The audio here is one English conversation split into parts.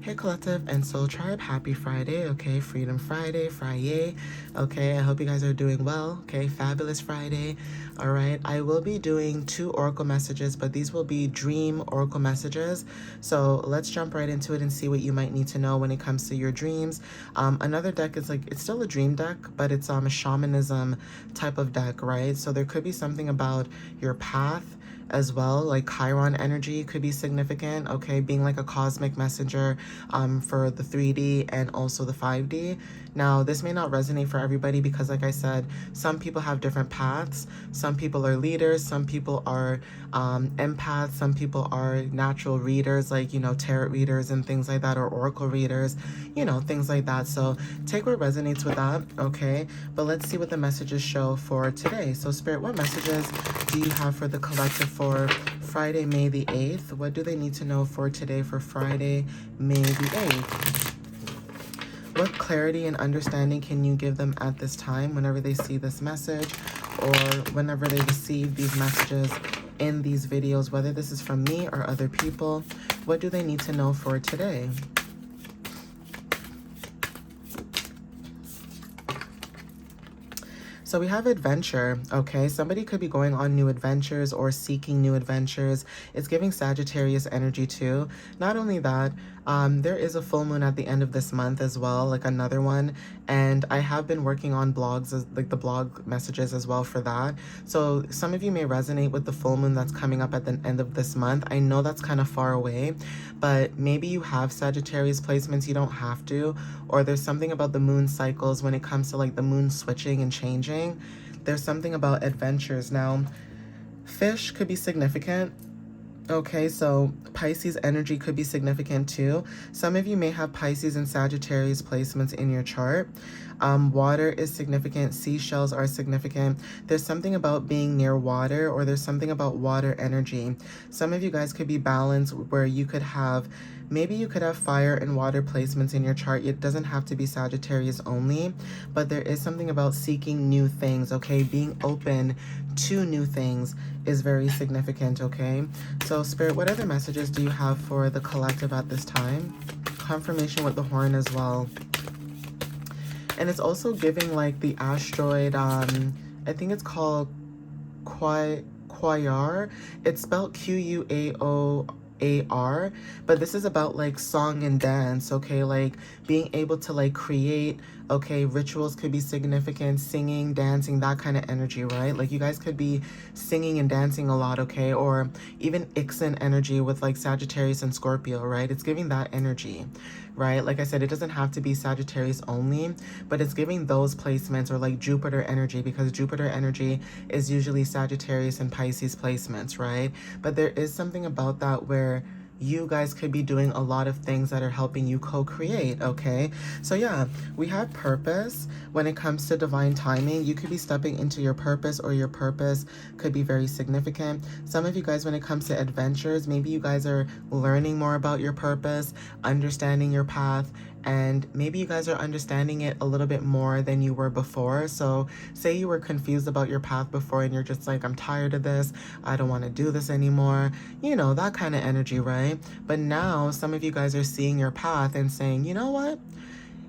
Hey Collective and Soul Tribe, happy Friday, okay? Freedom Friday, Friday, okay? I hope you guys are doing well, okay? Fabulous Friday, all right? I will be doing 2 oracle messages, but these will be dream oracle messages. So let's jump right into it and see what you might need to know when it comes to your dreams. Another deck is like, it's still a dream deck, but it's a shamanism type of deck, right? So there could be something about your path as well, like Chiron energy could be significant, okay, being like a cosmic messenger for the 3D and also the 5D. Now, this may not resonate for everybody because, like I said, some people have different paths. Some people are leaders, some people are empaths, some people are natural readers, like, you know, tarot readers and things like that, or oracle readers, you know, things like that. So take what resonates with that, okay? But let's see what the messages show for today. So, Spirit, what messages do you have for the collective for Friday, May the 8th? What do they need to know for today for Friday, May the 8th? What clarity and understanding can you give them at this time whenever they see this message or whenever they receive these messages in these videos, whether this is from me or other people? What do they need to know for today? So we have adventure, okay? Somebody could be going on new adventures or seeking new adventures. It's giving Sagittarius energy too. Not only that, there is a full moon at the end of this month as well, like another one. And I have been working on blogs, like the blog messages as well for that. So some of you may resonate with the full moon that's coming up at the end of this month. I know that's kind of far away, but maybe you have Sagittarius placements, you don't have to, or there's something about the moon cycles when it comes to like the moon switching and changing. There's something about adventures. Now, fish could be significant. Okay, so Pisces energy could be significant too. Some of you may have Pisces and Sagittarius placements in your chart. Water is significant. Seashells are significant. There's something about being near water, or there's something about water energy. Some of you guys could be balanced where you could have, maybe you could have fire and water placements in your chart. It doesn't have to be Sagittarius only, but there is something about seeking new things, okay? Being open to new things is very significant, okay? So Spirit, what other messages do you have for the collective at this time? Confirmation with the horn as well. And it's also giving like the asteroid, I think it's called Quayar. It's spelled Quaoar, but this is about like song and dance, okay? Like being able to like create, okay, rituals could be significant, singing, dancing, that kind of energy, right? Like you guys could be singing and dancing a lot, okay? Or even Ixen energy with like Sagittarius and Scorpio, right? It's giving that energy, right? Like I said, it doesn't have to be Sagittarius only, but it's giving those placements, or like Jupiter energy, because Jupiter energy is usually Sagittarius and Pisces placements, right? But there is something about that where you guys could be doing a lot of things that are helping you co-create, okay? So yeah, we have purpose. When it comes to divine timing, you could be stepping into your purpose, or your purpose could be very significant. Some of you guys, when it comes to adventures, maybe you guys are learning more about your purpose, understanding your path, and maybe you guys are understanding it a little bit more than you were before. So say you were confused about your path before and you're just like, I'm tired of this, I don't want to do this anymore, you know, that kind of energy, right? But now some of you guys are seeing your path and saying, you know what,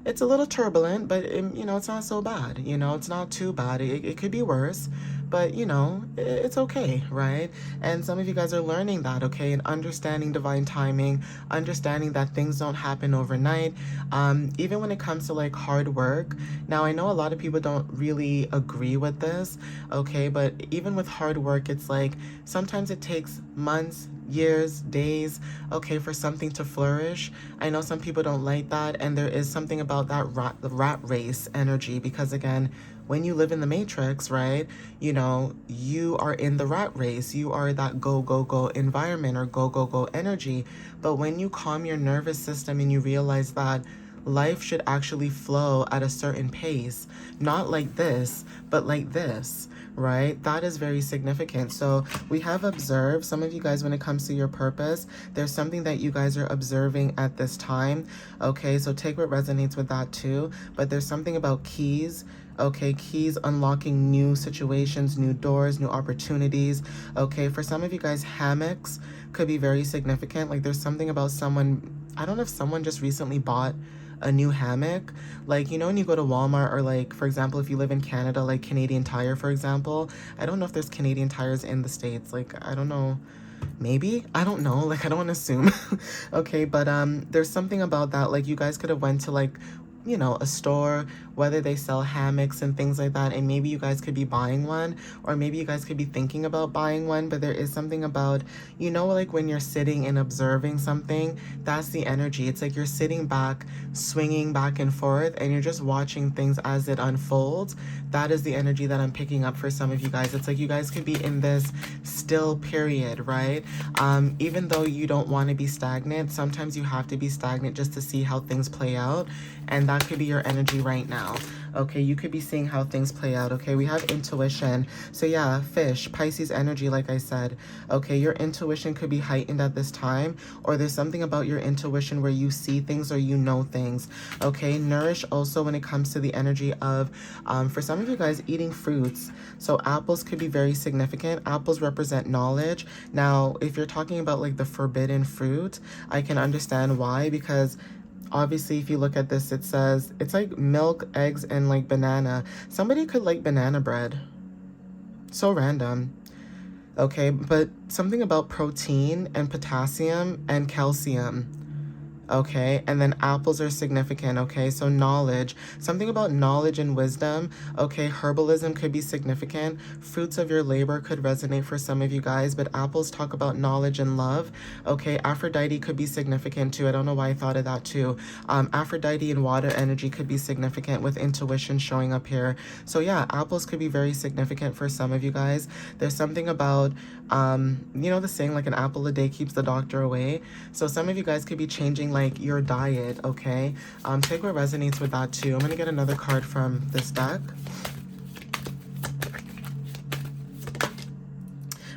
it's a little turbulent, but you know, it's not so bad. You know, it's not too bad. It could be worse, but you know, it's okay, right? And some of you guys are learning that, okay, and understanding divine timing, understanding that things don't happen overnight. Even when it comes to like hard work. Now, I know a lot of people don't really agree with this, okay, but even with hard work, it's like sometimes it takes months, years, days, okay, for something to flourish. I know some people don't like that, and there is something about that rat race energy, because again, when you live in the matrix, right, you know, you are in the rat race. You are that go, go, go environment, or go, go, go energy. But when you calm your nervous system and you realize that life should actually flow at a certain pace, not like this, but like this, right? That is very significant. So we have observed, some of you guys, when it comes to your purpose, there's something that you guys are observing at this time, okay? So take what resonates with that too. But there's something about keys, okay? Keys unlocking new situations, new doors, new opportunities, okay? For some of you guys, hammocks could be very significant. Like there's something about someone I don't know if someone just recently bought a new hammock. Like, you know, when you go to Walmart, or like, for example, if you live in Canada, like Canadian Tire, for example. I don't know if there's Canadian Tires in the States. Like, I don't know. Maybe, I don't know, like I don't want to assume. Okay, but there's something about that, like you guys could have went to like, you know, a store, whether they sell hammocks and things like that, and maybe you guys could be buying one, or maybe you guys could be thinking about buying one. But there is something about, you know, like when you're sitting and observing something, that's the energy. It's like you're sitting back, swinging back and forth, and you're just watching things as it unfolds. That is the energy that I'm picking up for some of you guys. It's like you guys could be in this still period, right? Even though you don't want to be stagnant, sometimes you have to be stagnant just to see how things play out. And that could be your energy right now. Okay, you could be seeing how things play out. Okay, we have intuition. So yeah, fish, Pisces energy, like I said. Okay, your intuition could be heightened at this time, or there's something about your intuition where you see things or you know things. Okay, nourish also when it comes to the energy of, for some of you guys, eating fruits. So apples could be very significant. Apples represent knowledge. Now, if you're talking about like the forbidden fruit, I can understand why, because obviously if you look at this, it says it's like milk, eggs, and like banana. Somebody could like banana bread. So random. Okay, but something about protein and potassium and calcium. Okay, and then apples are significant. Okay, so knowledge, something about knowledge and wisdom. Okay, herbalism could be significant. Fruits of your labor could resonate for some of you guys, but apples talk about knowledge and love. Okay, Aphrodite could be significant too. I don't know why I thought of that too. Aphrodite and water energy could be significant with intuition showing up here. So yeah, apples could be very significant for some of you guys. There's something about, you know, the saying like an apple a day keeps the doctor away. So some of you guys could be changing like your diet. Okay, take what resonates with that too. I'm gonna get another card from this deck.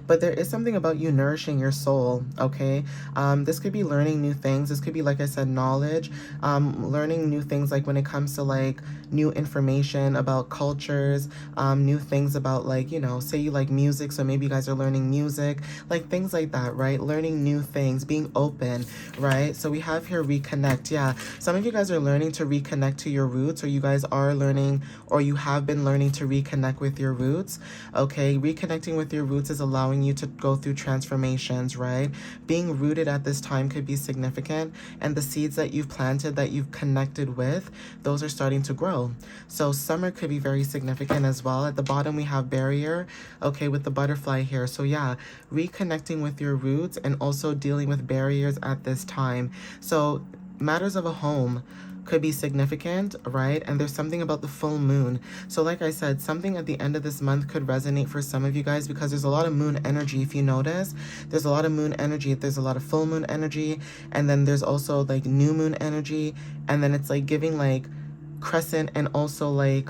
But there is something about you nourishing your soul. Okay, this could be learning new things. This could be, like I said, knowledge, learning new things, like when it comes to like new information about cultures, new things about, like, you know, say you like music, so maybe you guys are learning music, like things like that, right? Learning new things, being open, right? So we have here reconnect. Yeah, some of you guys are learning to reconnect to your roots, or you guys are learning, or you have been learning to reconnect with your roots. Okay, reconnecting with your roots is allowing you to go through transformations, right? Being rooted at this time could be significant, and the seeds that you've planted, that you've connected with, those are starting to grow. So summer could be very significant as well. At the bottom we have barrier, okay, with the butterfly here. So yeah, reconnecting with your roots and also dealing with barriers at this time. So matters of a home could be significant, right? And there's something about the full moon. So like I said, something at the end of this month could resonate for some of you guys, because there's a lot of moon energy. If you notice, there's a lot of moon energy. There's a lot of full moon energy, and then there's also like new moon energy, and then it's like giving like crescent and also like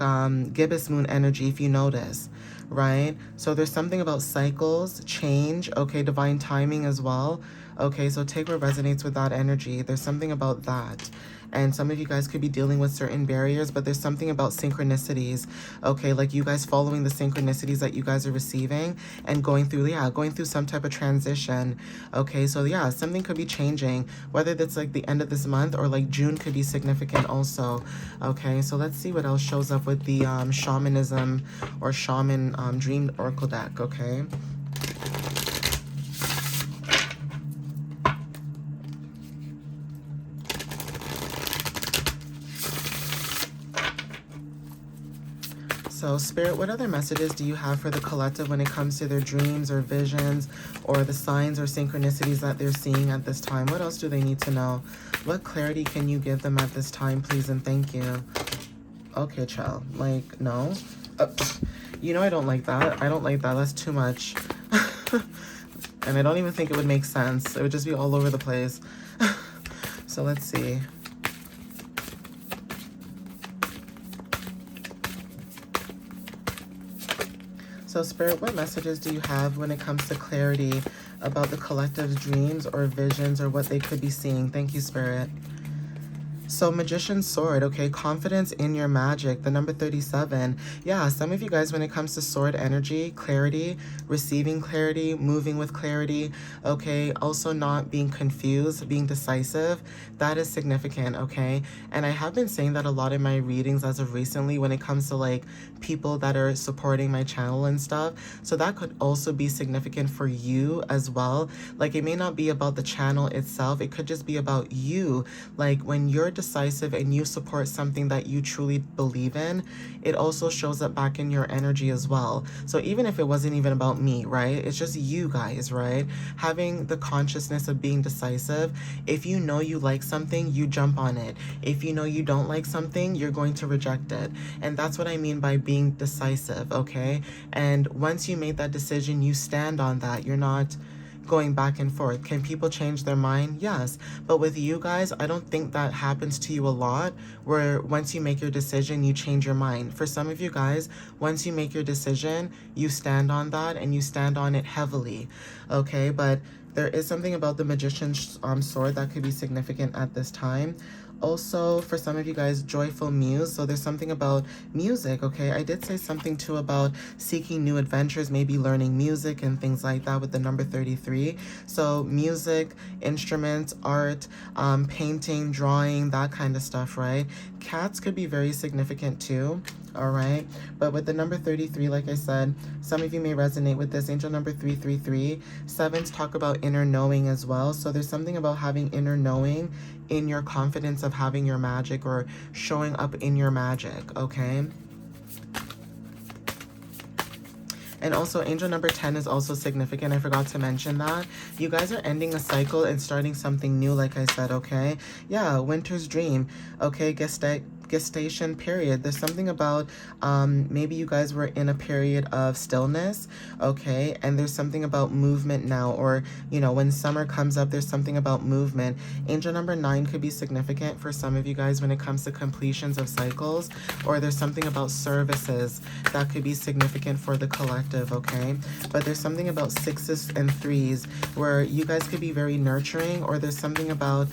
gibbous moon energy, if you notice, right? So there's something about cycles, change, okay, divine timing as well. Okay, so take what resonates with that energy. There's something about that. And some of you guys could be dealing with certain barriers, but there's something about synchronicities. Okay, like you guys following the synchronicities that you guys are receiving and going through, yeah, going through some type of transition. Okay, so yeah, something could be changing, whether that's like the end of this month or like June could be significant also. Okay, so let's see what else shows up with the shamanism or shaman dream oracle deck. Okay. So Spirit, what other messages do you have for the collective when it comes to their dreams or visions or the signs or synchronicities that they're seeing at this time? What else do they need to know? What clarity can you give them at this time, please, and thank you? Okay, child. Like, no. You know I don't like that. I don't like that. That's too much. And I don't even think it would make sense. It would just be all over the place. So let's see. So Spirit, what messages do you have when it comes to clarity about the collective's dreams or visions or what they could be seeing? Thank you, Spirit. So Magician's Sword, okay, confidence in your magic, the number 37. Yeah, some of you guys, when it comes to sword energy, clarity, receiving clarity, moving with clarity, okay, also not being confused, being decisive, that is significant, okay? And I have been saying that a lot in my readings as of recently when it comes to like people that are supporting my channel and stuff. So that could also be significant for you as well. Like it may not be about the channel itself, it could just be about you. Like when you're decisive and you support something that you truly believe in, it also shows up back in your energy as well. So even if it wasn't even about me, right? It's just you guys, right? Having the consciousness of being decisive. If you know you like something, you jump on it. If you know you don't like something, you're going to reject it. And that's what I mean by being decisive, okay? And once you make that decision, you stand on that. You're not going back and forth. Can people change their mind? Yes. But with you guys, I don't think that happens to you a lot, where once you make your decision, you change your mind. For some of you guys, once you make your decision, you stand on that and you stand on it heavily. Okay, but there is something about the Magician's sword that could be significant at this time. Also, for some of you guys, joyful muse. So there's something about music, okay? I did say something too about seeking new adventures, maybe learning music and things like that with the number 33. So music, instruments, art, painting, drawing, that kind of stuff, right? Cats could be very significant too. All right, but with the number 33, like I said, some of you may resonate with this. Angel number 333. Sevens talk about inner knowing as well. So there's something about having inner knowing in your confidence of having your magic or showing up in your magic, okay? And also, angel number 10 is also significant. I forgot to mention that. You guys are ending a cycle and starting something new, like I said, okay? Yeah, winter's dream, okay? Gestation period. There's something about maybe you guys were in a period of stillness, okay? And there's something about movement now, or, you know, when summer comes up, there's something about movement. Angel number 9 could be significant for some of you guys when it comes to completions of cycles, or there's something about services that could be significant for the collective, okay? But there's something about 6s and 3s where you guys could be very nurturing, or there's something about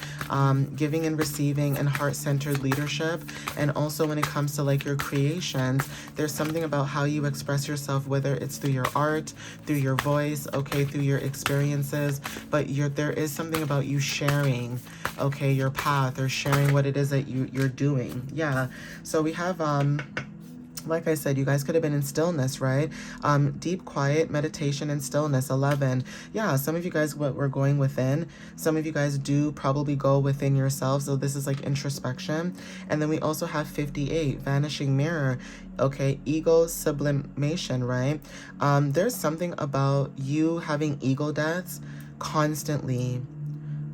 giving and receiving and heart-centered leadership. And also when it comes to like your creations, there's something about how you express yourself, whether it's through your art, through your voice, okay, through your experiences, but there is something about you sharing, okay, your path, or sharing what it is that you're doing. Yeah, so we have like I said, you guys could have been in stillness, right? Deep quiet, meditation, and stillness. 11. Yeah, some of you guys were going within. Some of you guys do probably go within yourselves. So this is like introspection. And then we also have 58, vanishing mirror. Okay, ego sublimation, right? There's something about you having ego deaths constantly.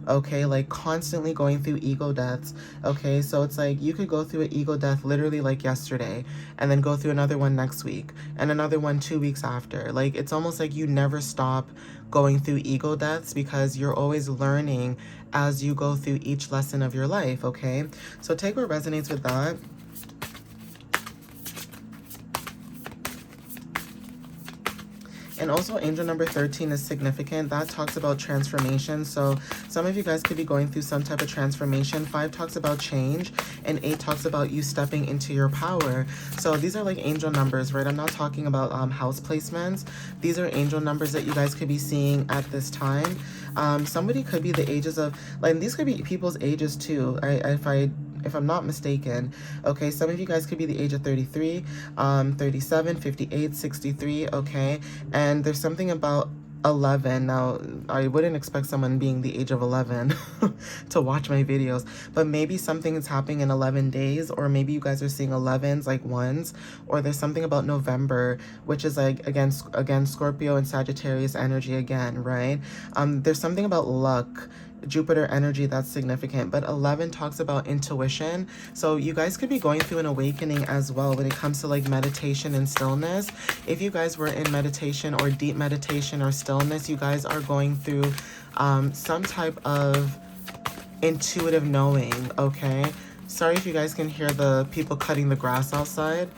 Okay, like constantly going through ego deaths. Okay, so it's like you could go through an ego death literally like yesterday, and then go through another one next week, and another one 2 weeks after. Like it's almost like you never stop going through ego deaths, because you're always learning as you go through each lesson of your life. Okay, so take what resonates with that. And also angel number 13 is significant. That talks about transformation. So some of you guys could be going through some type of transformation. 5 talks about change, and 8 talks about you stepping into your power. So these are like angel numbers, right? I'm not talking about house placements. These are angel numbers that you guys could be seeing at this time. Somebody could be the ages of, like, these could be people's ages too. If I'm not mistaken. Okay, some of you guys could be the age of 33, 37, 58, 63, okay? And there's something about 11. Now, I wouldn't expect someone being the age of 11 to watch my videos, but maybe something is happening in 11 days, or maybe you guys are seeing 11s, like ones, or there's something about November, which is like, again, Scorpio and Sagittarius energy again, right? There's something about luck, Jupiter energy that's significant, but 11 talks about intuition. So you guys could be going through an awakening as well when it comes to like meditation and stillness. If you guys were in meditation or deep meditation or stillness, you guys are going through some type of intuitive knowing, okay? Sorry if you guys can hear the people cutting the grass outside.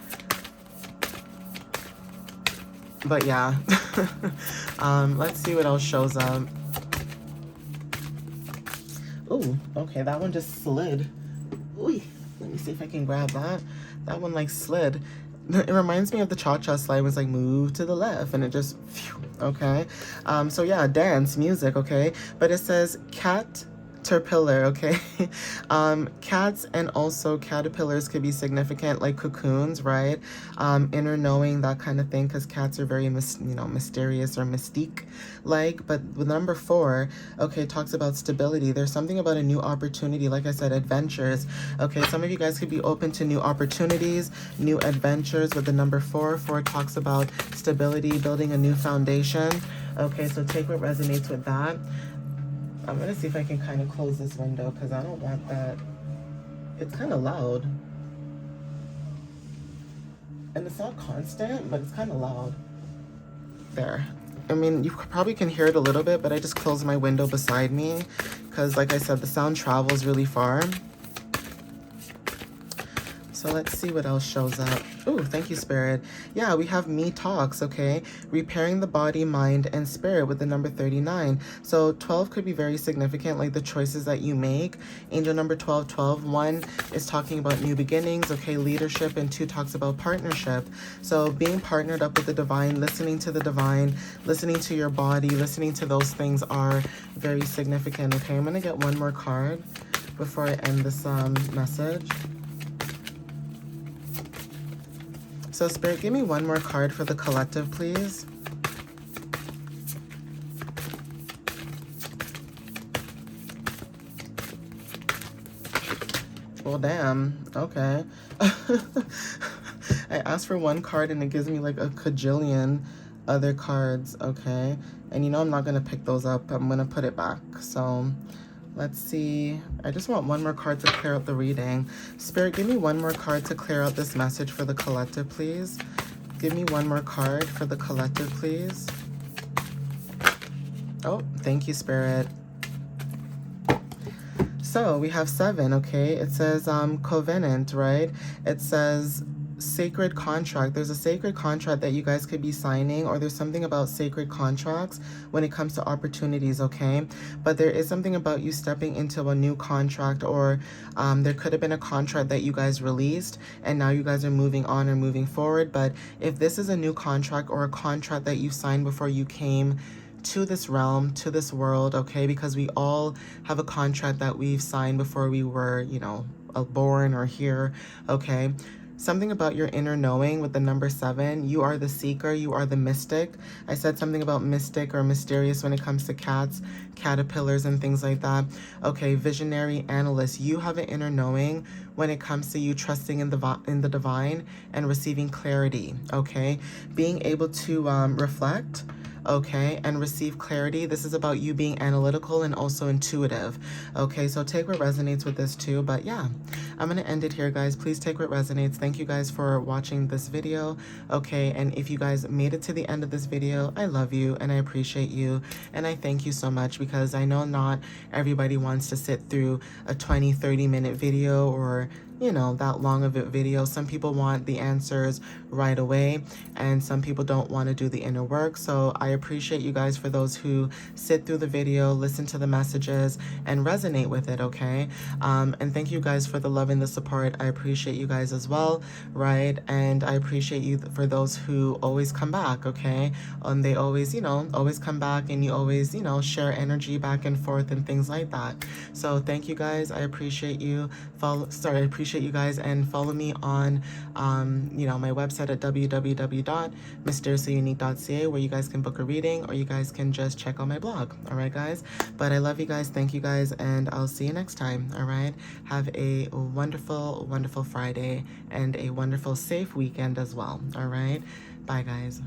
But yeah, let's see what else shows up. Oh, okay, that one just slid. Ooh, let me see if I can grab that. That one like slid. It reminds me of the cha-cha slide. It was like move to the left and it just, phew, okay. So yeah, dance, music, okay. But it says caterpillar, okay. Cats and also caterpillars could be significant, like cocoons, right? Inner knowing, that kind of thing, because cats are very mysterious or mystique like. But with number 4, okay, talks about stability. There's something about a new opportunity, like I said, adventures. Okay, some of you guys could be open to new opportunities, new adventures with the number 4. 4 talks about stability, building a new foundation. Okay, so take what resonates with that. I'm gonna see if I can kind of close this window because I don't want that. It's kind of loud. And it's not constant, but it's kind of loud. There. I mean, you probably can hear it a little bit, but I just closed my window beside me because, like I said, the sound travels really far. So let's see what else shows up. Oh, thank you, Spirit. Yeah, we have me talks, okay? Repairing the body, mind, and spirit with the number 39. So 12 could be very significant, like the choices that you make. Angel number 12, 12. 1 is talking about new beginnings, okay? Leadership, and 2 talks about partnership. So being partnered up with the divine, listening to the divine, listening to your body, listening to those things are very significant, okay? I'm going to get one more card before I end this message. So Spirit, give me one more card for the collective, please. Well, damn. Okay. I asked for one card and it gives me like a cajillion other cards, okay? And you know I'm not going to pick those up. I'm going to put it back. So let's see. I just want one more card to clear out the reading. Spirit, give me one more card to clear out this message for the collective, please. Give me one more card for the collective, please. Oh, thank you, Spirit. So we have 7, okay? It says covenant, right? It says sacred contract. There's a sacred contract that you guys could be signing, or there's something about sacred contracts when it comes to opportunities, okay? But there is something about you stepping into a new contract, or there could have been a contract that you guys released and now you guys are moving on or moving forward. But if this is a new contract or a contract that you signed before you came to this realm, to this world, okay? Because we all have a contract that we've signed before we were, born or here, okay? Something about your inner knowing with the number 7. You are the seeker. You are the mystic. I said something about mystic or mysterious when it comes to cats, caterpillars, and things like that. Okay, visionary analyst. You have an inner knowing when it comes to you trusting in the divine and receiving clarity, okay? Being able to reflect, okay, and receive clarity. This is about you being analytical and also intuitive, okay? So take what resonates with this too. But yeah, I'm gonna end it here, guys. Please take what resonates. Thank you guys for watching this video, okay? And if you guys made it to the end of this video, I love you and I appreciate you and I thank you so much, because I know not everybody wants to sit through a 20-30 minute video or that long of a video. Some people want the answers right away and some people don't want to do the inner work. So I appreciate you guys for those who sit through the video, listen to the messages, and resonate with it, okay? And thank you guys for the love and the support. I appreciate you guys as well, right? And I appreciate you for those who always come back, okay? They always, always come back, and you always, share energy back and forth and things like that. So thank you guys. I appreciate you. I appreciate you guys, and follow me on my website at www.mysteriouslyunique.ca, where you guys can book a reading or you guys can just check out my blog. All right, guys? But I love you guys. Thank you guys, and I'll see you next time. All right? Have a wonderful, wonderful Friday and a wonderful, safe weekend as well. All right? Bye, guys.